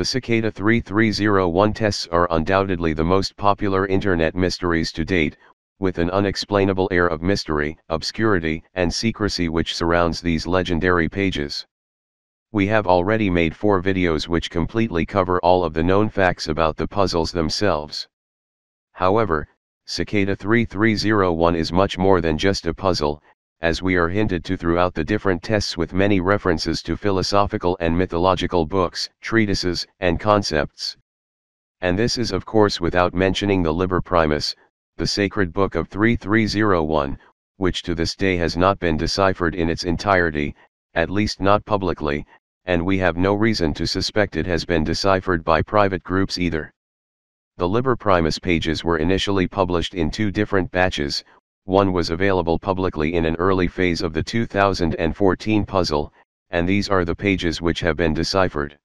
Cicada 3301 tests are undoubtedly the most popular internet mysteries to date, with an unexplainable air of mystery, obscurity, and secrecy which surrounds these legendary pages. We have already made 4 videos which completely cover all of the known facts about the puzzles themselves. However, Cicada 3301 is much more than just a puzzle, as we are hinted to throughout the different tests with many references to philosophical and mythological books, treatises, and concepts. And this is of course without mentioning the Liber Primus, the sacred book of 3301, which to this day has not been deciphered in its entirety, at least not publicly, and we have no reason to suspect it has been deciphered by private groups either. The Liber Primus pages were initially published in 2 different batches. One was available publicly in an early phase of the 2014 puzzle, and these are the pages which have been deciphered.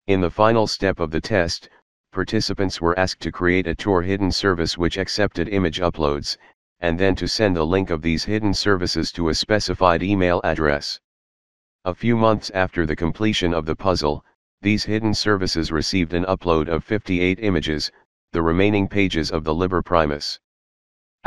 In the final step of the test, participants were asked to create a Tor hidden service which accepted image uploads, and then to send the link of these hidden services to a specified email address. A few months after the completion of the puzzle, these hidden services received an upload of 58 images, the remaining pages of the Liber Primus.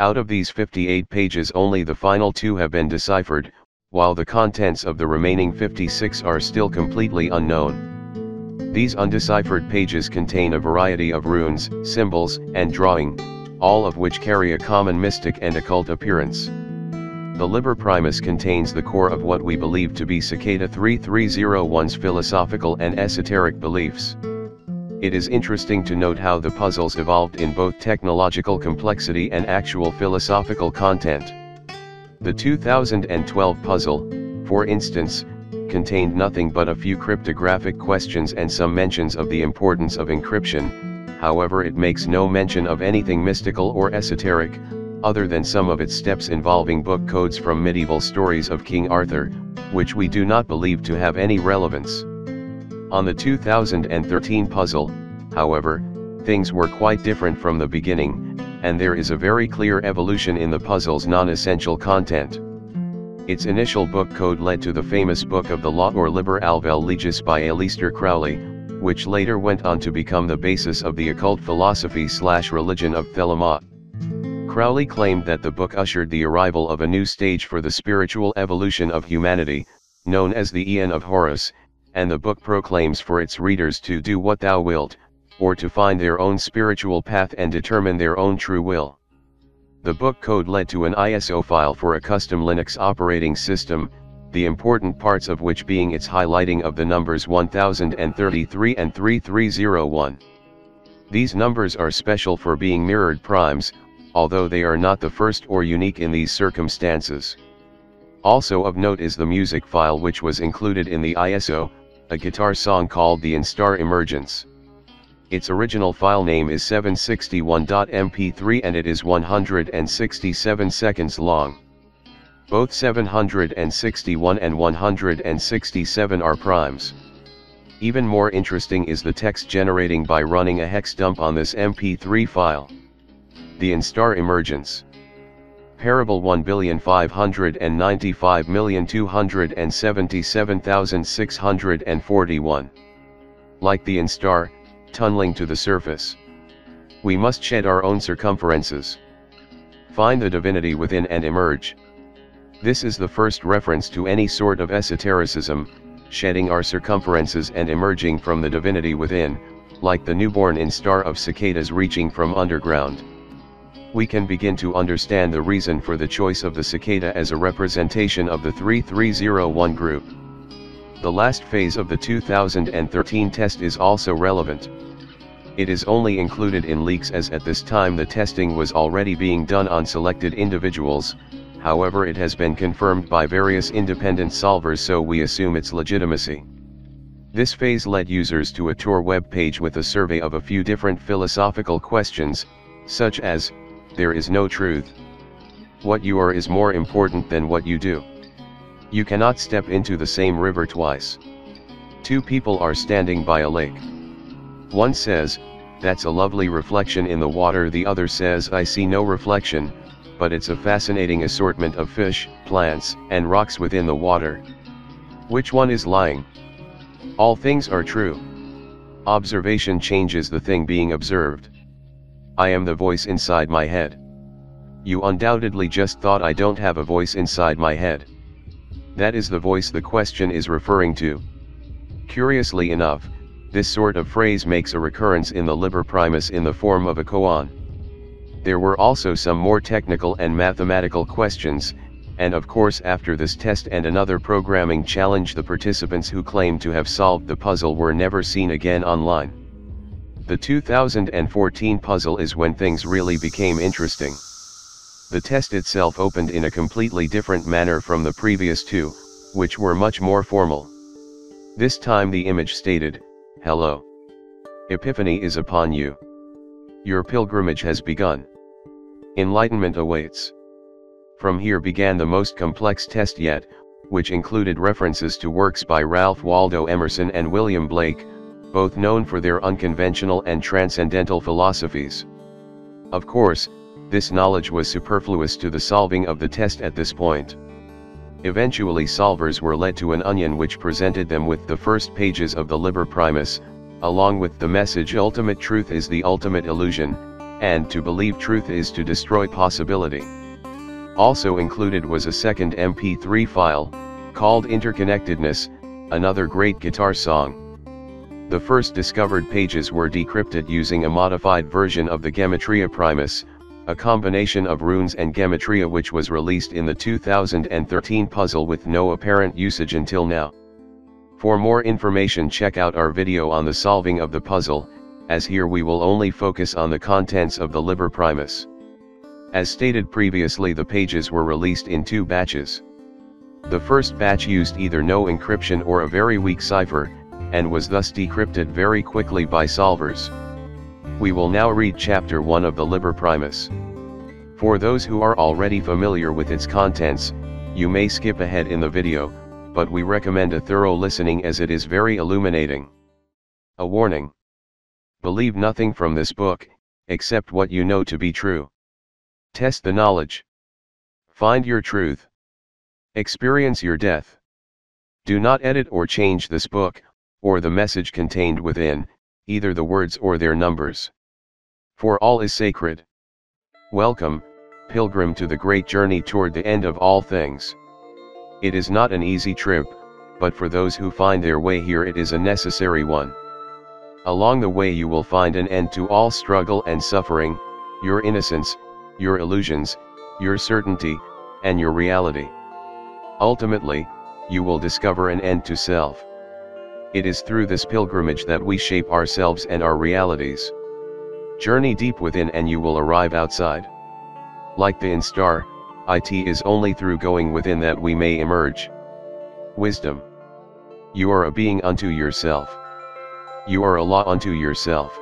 Out of these 58 pages only the final 2 have been deciphered, while the contents of the remaining 56 are still completely unknown. These undeciphered pages contain a variety of runes, symbols, and drawing, all of which carry a common mystic and occult appearance. The Liber Primus contains the core of what we believe to be Cicada 3301's philosophical and esoteric beliefs. It is interesting to note how the puzzles evolved in both technological complexity and actual philosophical content. The 2012 puzzle, for instance, contained nothing but a few cryptographic questions and some mentions of the importance of encryption. However, it makes no mention of anything mystical or esoteric, other than some of its steps involving book codes from medieval stories of King Arthur, which we do not believe to have any relevance. On the 2013 puzzle, however, things were quite different from the beginning, and there is a very clear evolution in the puzzle's non-essential content. Its initial book code led to the famous Book of the Law or Liber Alvel Legis by Aleister Crowley, which later went on to become the basis of the occult philosophy/religion of Thelema. Crowley claimed that the book ushered the arrival of a new stage for the spiritual evolution of humanity, known as the Aeon of Horus, and the book proclaims for its readers to do what thou wilt, or to find their own spiritual path and determine their own true will. The book code led to an ISO file for a custom Linux operating system, the important parts of which being its highlighting of the numbers 1033 and 3301. These numbers are special for being mirrored primes, although they are not the first or unique in these circumstances. Also of note is the music file which was included in the ISO, a guitar song called the Instar Emergence. Its original file name is 761.mp3 and it is 167 seconds long. Both 761 and 167 are primes. Even more interesting is the text generating by running a hex dump on this mp3 file. The Instar Emergence. Parable 1,595,277,641. Like the instar, tunneling to the surface. We must shed our own circumferences. Find the divinity within and emerge. This is the first reference to any sort of esotericism, shedding our circumferences and emerging from the divinity within, like the newborn instar of cicadas reaching from underground. We can begin to understand the reason for the choice of the cicada as a representation of the 3301 group. The last phase of the 2013 test is also relevant. It is only included in leaks as at this time the testing was already being done on selected individuals, however it has been confirmed by various independent solvers, so we assume its legitimacy. This phase led users to a Tor web page with a survey of a few different philosophical questions, such as, there is no truth. What you are is more important than what you do. You cannot step into the same river twice. Two people are standing by a lake. One says, that's a lovely reflection in the water. The other says, I see no reflection, but it's a fascinating assortment of fish, plants, and rocks within the water. Which one is lying? All things are true. Observation changes the thing being observed. I am the voice inside my head. You undoubtedly just thought I don't have a voice inside my head. That is the voice the question is referring to. Curiously enough, this sort of phrase makes a recurrence in the Liber Primus in the form of a koan. There were also some more technical and mathematical questions, and of course after this test and another programming challenge the participants who claimed to have solved the puzzle were never seen again online. The 2014 puzzle is when things really became interesting. The test itself opened in a completely different manner from the previous two, which were much more formal. This time the image stated, "Hello. Epiphany is upon you. Your pilgrimage has begun. Enlightenment awaits." From here began the most complex test yet, which included references to works by Ralph Waldo Emerson and William Blake, both known for their unconventional and transcendental philosophies. Of course, this knowledge was superfluous to the solving of the test at this point. Eventually solvers were led to an onion which presented them with the first pages of the Liber Primus, along with the message "Ultimate truth is the ultimate illusion, and to believe truth is to destroy possibility." Also included was a second MP3 file, called Interconnectedness, another great guitar song. The first discovered pages were decrypted using a modified version of the Gematria Primus, a combination of runes and gematria which was released in the 2013 puzzle with no apparent usage until now. For more information check out our video on the solving of the puzzle, as here we will only focus on the contents of the Liber Primus. As stated previously, the pages were released in two batches. The first batch used either no encryption or a very weak cipher, and was thus decrypted very quickly by solvers. We will now read Chapter 1 of the Liber Primus. For those who are already familiar with its contents, you may skip ahead in the video, but we recommend a thorough listening as it is very illuminating. A warning. Believe nothing from this book, except what you know to be true. Test the knowledge. Find your truth. Experience your death. Do not edit or change this book, or the message contained within, either the words or their numbers. For all is sacred. Welcome, pilgrim, to the great journey toward the end of all things. It is not an easy trip, but for those who find their way here it is a necessary one. Along the way you will find an end to all struggle and suffering, your innocence, your illusions, your certainty, and your reality. Ultimately, you will discover an end to self. It is through this pilgrimage that we shape ourselves and our realities. Journey deep within and you will arrive outside. Like the star, it is only through going within that we may emerge. Wisdom. You are a being unto yourself. You are a law unto yourself.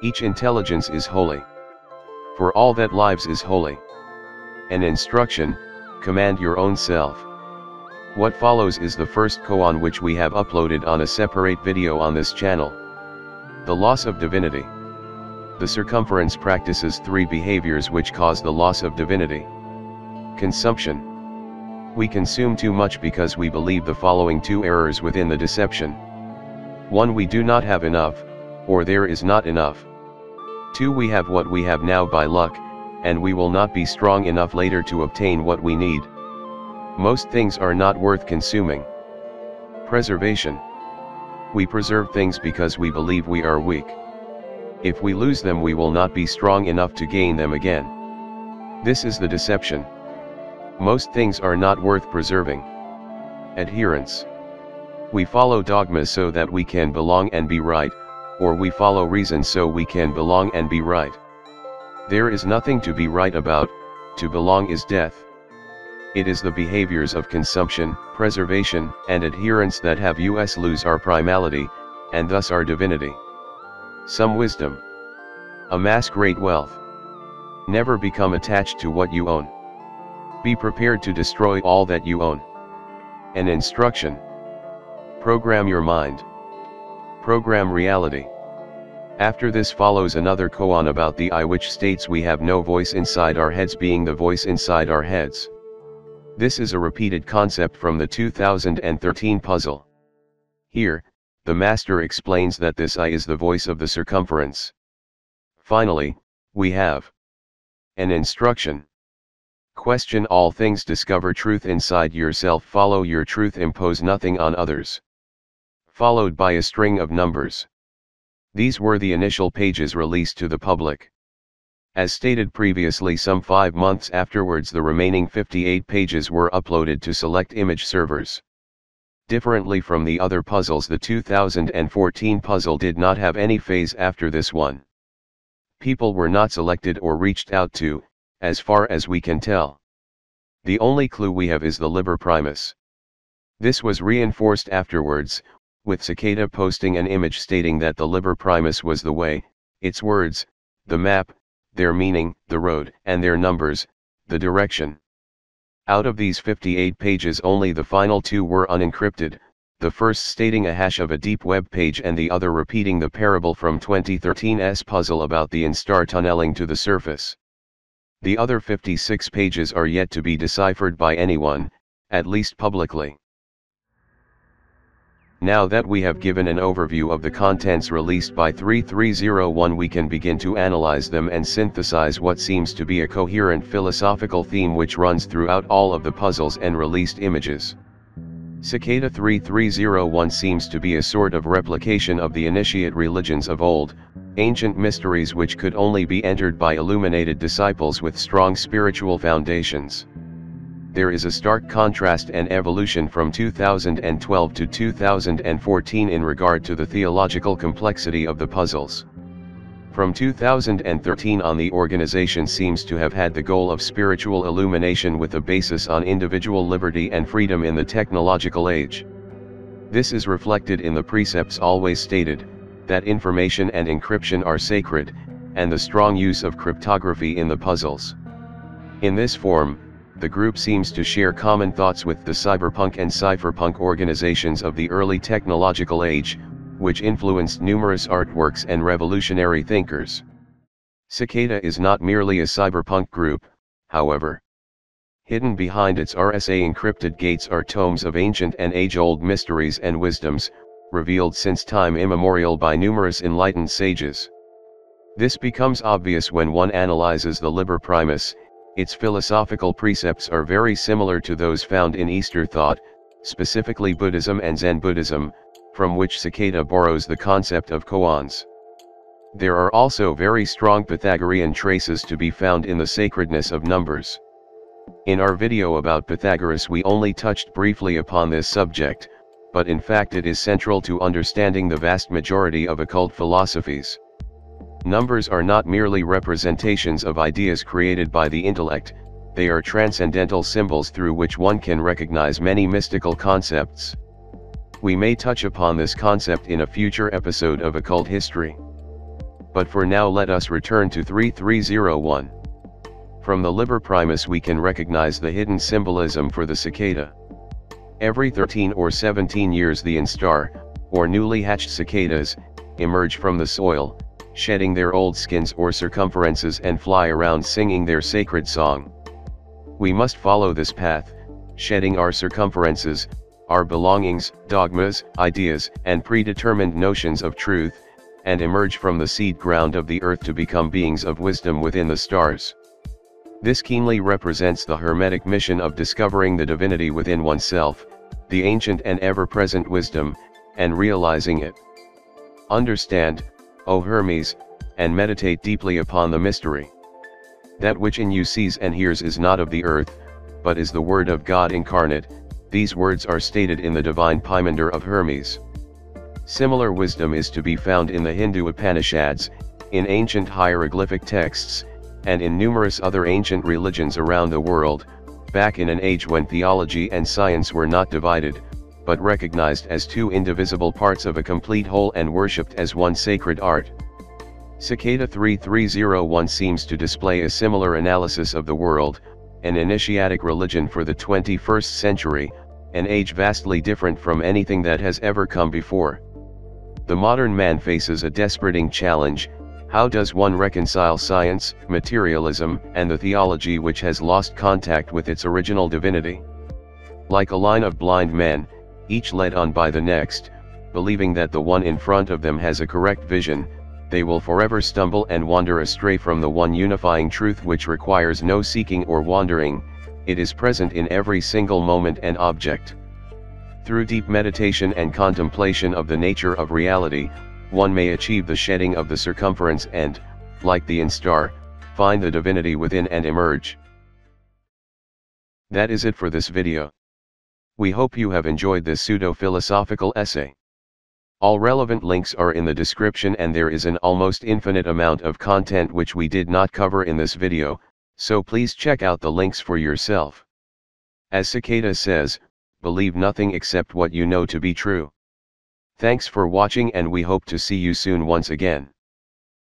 Each intelligence is holy. For all that lives is holy. An instruction, command your own self. What follows is the first koan which we have uploaded on a separate video on this channel. The loss of divinity. The circumference practices three behaviors which cause the loss of divinity. Consumption. We consume too much because we believe the following two errors within the deception. 1. We do not have enough, or there is not enough. 2. We have what we have now by luck, and we will not be strong enough later to obtain what we need. Most things are not worth consuming. Preservation. We preserve things because we believe we are weak. If we lose them we will not be strong enough to gain them again. This is the deception. Most things are not worth preserving. Adherence. We follow dogmas so that we can belong and be right, or we follow reason so we can belong and be right. There is nothing to be right about, to belong is death. It is the behaviors of consumption, preservation, and adherence that have us lose our primality, and thus our divinity. Some wisdom. Amass great wealth. Never become attached to what you own. Be prepared to destroy all that you own. An instruction. Program your mind. Program reality. After this follows another koan about the I, which states we have no voice inside our heads being the voice inside our heads. This is a repeated concept from the 2013 puzzle. Here, the master explains that this I is the voice of the circumference. Finally, we have an instruction. Question all things, discover truth inside yourself, follow your truth, impose nothing on others. Followed by a string of numbers. These were the initial pages released to the public. As stated previously, some 5 months afterwards the remaining 58 pages were uploaded to select image servers. Differently from the other puzzles, the 2014 puzzle did not have any phase after this one. People were not selected or reached out to, as far as we can tell. The only clue we have is the Liber Primus. This was reinforced afterwards, with Cicada posting an image stating that the Liber Primus was the way, its words, the map, their meaning, the road, and their numbers, the direction. Out of these 58 pages only the final 2 were unencrypted, the first stating a hash of a deep web page and the other repeating the parable from 2013's puzzle about the instar tunneling to the surface. The other 56 pages are yet to be deciphered by anyone, at least publicly. Now that we have given an overview of the contents released by 3301, we can begin to analyze them and synthesize what seems to be a coherent philosophical theme which runs throughout all of the puzzles and released images. Cicada 3301 seems to be a sort of replication of the initiate religions of old, ancient mysteries which could only be entered by illuminated disciples with strong spiritual foundations. There is a stark contrast and evolution from 2012 to 2014 in regard to the theological complexity of the puzzles. From 2013 on, the organization seems to have had the goal of spiritual illumination with a basis on individual liberty and freedom in the technological age. This is reflected in the precepts always stated, that information and encryption are sacred, and the strong use of cryptography in the puzzles. In this form, the group seems to share common thoughts with the cyberpunk and cypherpunk organizations of the early technological age, which influenced numerous artworks and revolutionary thinkers. Cicada is not merely a cyberpunk group, however. Hidden behind its RSA encrypted gates are tomes of ancient and age-old mysteries and wisdoms, revealed since time immemorial by numerous enlightened sages. This becomes obvious when one analyzes the Liber Primus. Its philosophical precepts are very similar to those found in Eastern thought, specifically Buddhism and Zen Buddhism, from which Cicada borrows the concept of koans. There are also very strong Pythagorean traces to be found in the sacredness of numbers. In our video about Pythagoras we only touched briefly upon this subject, but in fact it is central to understanding the vast majority of occult philosophies. Numbers are not merely representations of ideas created by the intellect, they are transcendental symbols through which one can recognize many mystical concepts. We may touch upon this concept in a future episode of Occult History. But for now let us return to 3301. From the Liber Primus we can recognize the hidden symbolism for the cicada. Every 13 or 17 years the instar, or newly hatched cicadas, emerge from the soil, shedding their old skins or circumferences and fly around singing their sacred song. We must follow this path, shedding our circumferences, our belongings, dogmas, ideas, and predetermined notions of truth, and emerge from the seed ground of the earth to become beings of wisdom within the stars. This keenly represents the Hermetic mission of discovering the divinity within oneself, the ancient and ever-present wisdom, and realizing it. Understand, O Hermes, and meditate deeply upon the mystery. That which in you sees and hears is not of the earth, but is the word of God incarnate. These words are stated in the divine Pymander of Hermes. Similar wisdom is to be found in the Hindu Upanishads, in ancient hieroglyphic texts, and in numerous other ancient religions around the world, back in an age when theology and science were not divided, but recognized as two indivisible parts of a complete whole and worshipped as one sacred art. Cicada 3301 seems to display a similar analysis of the world, an initiatic religion for the 21st century, an age vastly different from anything that has ever come before. The modern man faces a desperate challenge: how does one reconcile science, materialism, and the theology which has lost contact with its original divinity? Like a line of blind men, each led on by the next, believing that the one in front of them has a correct vision, they will forever stumble and wander astray from the one unifying truth which requires no seeking or wandering. It is present in every single moment and object. Through deep meditation and contemplation of the nature of reality, one may achieve the shedding of the circumference and, like the instar, find the divinity within and emerge. That is it for this video. We hope you have enjoyed this pseudo-philosophical essay. All relevant links are in the description, and there is an almost infinite amount of content which we did not cover in this video, so please check out the links for yourself. As Cicada says, believe nothing except what you know to be true. Thanks for watching, and we hope to see you soon once again.